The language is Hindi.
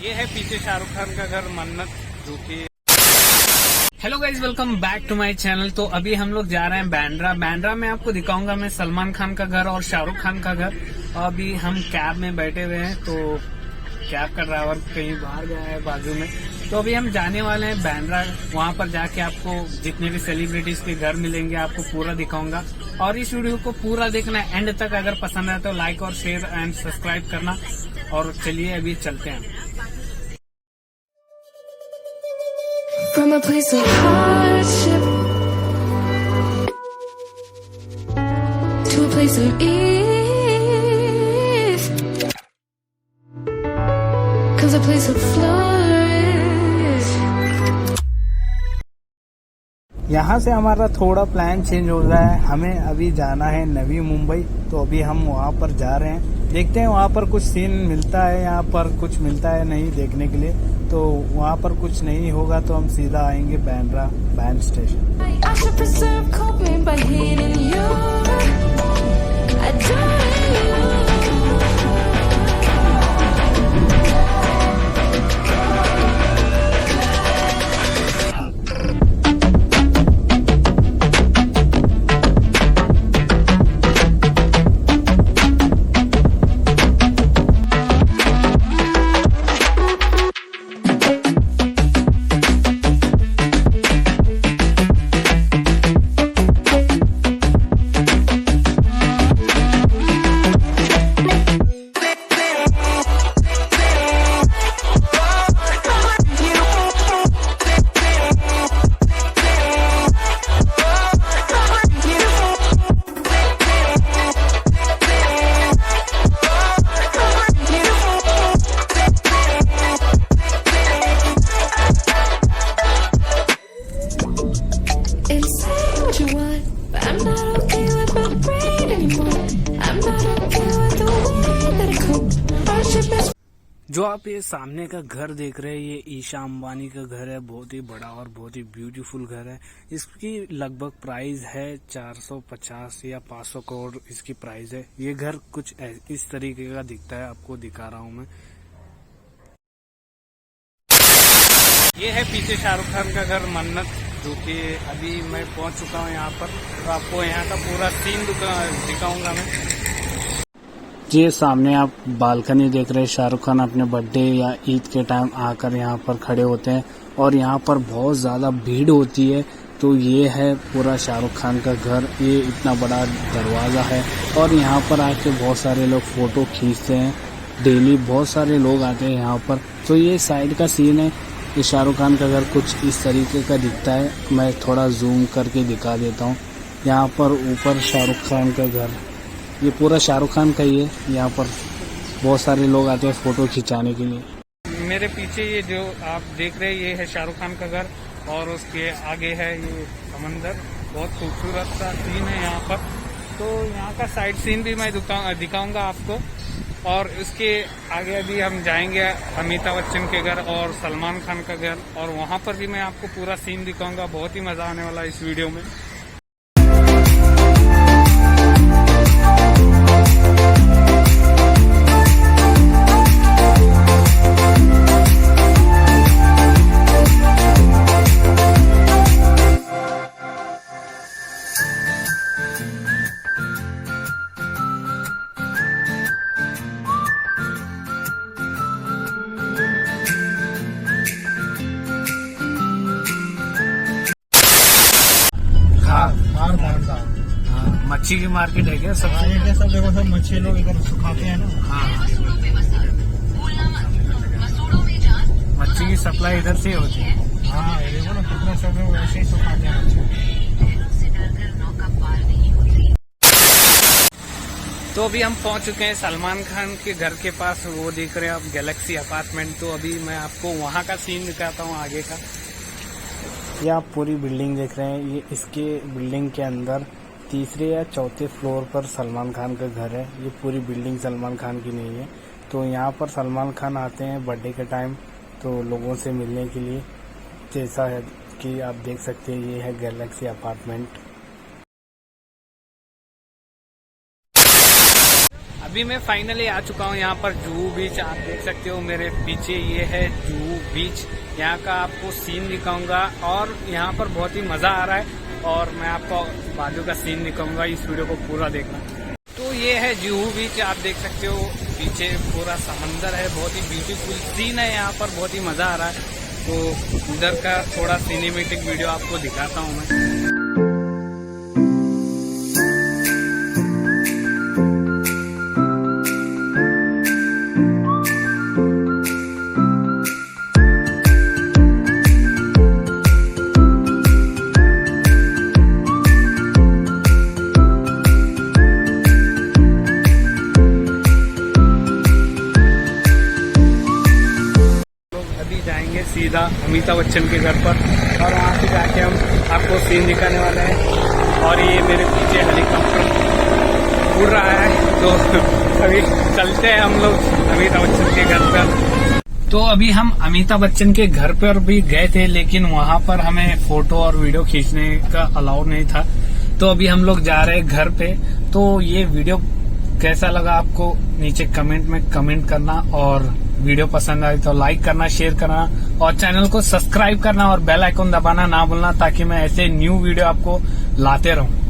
ये है पीछे शाहरुख खान का घर मन्नत, जो कि hello guys, welcome back to my channel. तो अभी हम लोग जा रहे हैं बैंड्रा में आपको दिखाऊंगा मैं सलमान खान का घर और शाहरुख खान का घर। अभी हम कैब में बैठे हुए हैं, तो कैब का ड्राइवर कहीं बाहर गया है बाजू में। तो अभी हम जाने वाले हैं बैंड्रा। वहां पर जाके आपको जितने भी सेलिब्रिटीज के घर मिलेंगे आपको पूरा दिखाऊंगा। और इस वीडियो को पूरा देखना एंड तक। अगर पसंद आए तो लाइक और शेयर एंड सब्सक्राइब करना। और चलिए अभी चलते हैं। From a place of hardship to a place of ease comes a place of flourish. यहाँ से हमारा थोड़ा प्लान चेंज हो रहा है। हमें अभी जाना है नवी मुंबई, तो अभी हम वहाँ पर जा रहे हैं। देखते हैं वहाँ पर कुछ सीन मिलता है, यहाँ पर कुछ मिलता है नहीं देखने के लिए। तो वहाँ पर कुछ नहीं होगा तो हम सीधा आएंगे Bandra band station. I should preserve coping by hitting you. Adoring you. जो आप ये सामने का घर देख रहे हैं, ये ईशा अंबानी का घर है। बहुत ही बड़ा और बहुत ही ब्यूटीफुल घर है। इसकी लगभग प्राइस है 450 या 500 करोड़ इसकी प्राइस है। ये घर कुछ इस तरीके का दिखता है, आपको दिखा रहा हूँ मैं। ये है पीछे शाहरुख खान का घर मन्नत, जो कि अभी मैं पहुंच चुका हूँ यहाँ पर। तो आपको यहाँ का पूरा सीन दिखाऊंगा मैं। ये सामने आप बालकनी देख रहे हैं। शाहरुख खान अपने बर्थडे या ईद के टाइम आकर यहाँ पर खड़े होते हैं और यहाँ पर बहुत ज़्यादा भीड़ होती है। तो ये है पूरा शाहरुख खान का घर। ये इतना बड़ा दरवाज़ा है और यहाँ पर आके बहुत सारे लोग फ़ोटो खींचते हैं। डेली बहुत सारे लोग आते हैं यहाँ पर। तो ये साइड का सीन है। ये शाहरुख खान का घर कुछ इस तरीके का दिखता है। मैं थोड़ा जूम करके दिखा देता हूँ। यहाँ पर ऊपर शाहरुख खान का घर, ये पूरा शाहरुख खान का ही है। यहाँ पर बहुत सारे लोग आते हैं फोटो खिंचाने के लिए। मेरे पीछे ये जो आप देख रहे हैं, ये है शाहरुख खान का घर और उसके आगे है ये समंदर। बहुत खूबसूरत सा सीन है यहाँ पर। तो यहाँ का साइड सीन भी मैं दिखाऊंगा आपको। और उसके आगे अभी हम जाएंगे अमिताभ बच्चन के घर और सलमान खान का घर, और वहाँ पर भी मैं आपको पूरा सीन दिखाऊंगा। बहुत ही मजा आने वाला है इस वीडियो में। मच्छी की मार्केट है क्या? सब सब देखो, सब मच्छी लोग इधर सुखाते हैं ना। हाँ, मच्छी की सप्लाई इधर से होती है। हाँ, ये देखो ना कितना सब लोग वैसे ही सुखाते हैं मच्छी। तो अभी हम पहुंच चुके हैं सलमान खान के घर के पास। वो देख रहे हैं आप, गैलेक्सी अपार्टमेंट। तो अभी मैं आपको वहाँ का सीन दिखाता हूँ आगे का। ये आप पूरी बिल्डिंग देख रहे हैं। ये इसके बिल्डिंग के अंदर तीसरे या चौथे फ्लोर पर सलमान खान का घर है। ये पूरी बिल्डिंग सलमान खान की नहीं है। तो यहाँ पर सलमान खान आते हैं बर्थडे के टाइम, तो लोगों से मिलने के लिए। जैसा है कि आप देख सकते हैं, ये है गैलेक्सी अपार्टमेंट। अभी मैं फाइनली आ चुका हूँ यहाँ पर जुहू बीच। आप देख सकते हो मेरे पीछे, ये है जुहू बीच। यहाँ का आपको सीन दिखाऊंगा और यहाँ पर बहुत ही मजा आ रहा है और मैं आपको बाजू का सीन दिखाऊंगा। इस वीडियो को पूरा देखना। तो ये है जुहू बीच, आप देख सकते हो पीछे पूरा समंदर है। बहुत ही ब्यूटीफुल सीन है यहाँ पर, बहुत ही मजा आ रहा है। तो उधर का थोड़ा सिनेमेटिक वीडियो आपको दिखाता हूँ मैं। जाएंगे सीधा अमिताभ बच्चन के घर पर और वहाँ से जाके हम आपको सीन दिखाने वाले हैं। और ये मेरे पीछे हेलीकॉप्टर उड़ रहा है, तो अभी चलते हैं हम लोग अमिताभ बच्चन के घर पर। तो अभी हम अमिताभ बच्चन के घर पर भी गए थे, लेकिन वहाँ पर हमें फोटो और वीडियो खींचने का अलाउ नहीं था। तो अभी हम लोग जा रहे हैं घर पे। तो ये वीडियो कैसा लगा आपको नीचे कमेंट में कमेंट करना, और वीडियो पसंद आए तो लाइक करना, शेयर करना और चैनल को सब्सक्राइब करना और बेल आइकन दबाना ना भूलना, ताकि मैं ऐसे न्यू वीडियो आपको लाते रहूं।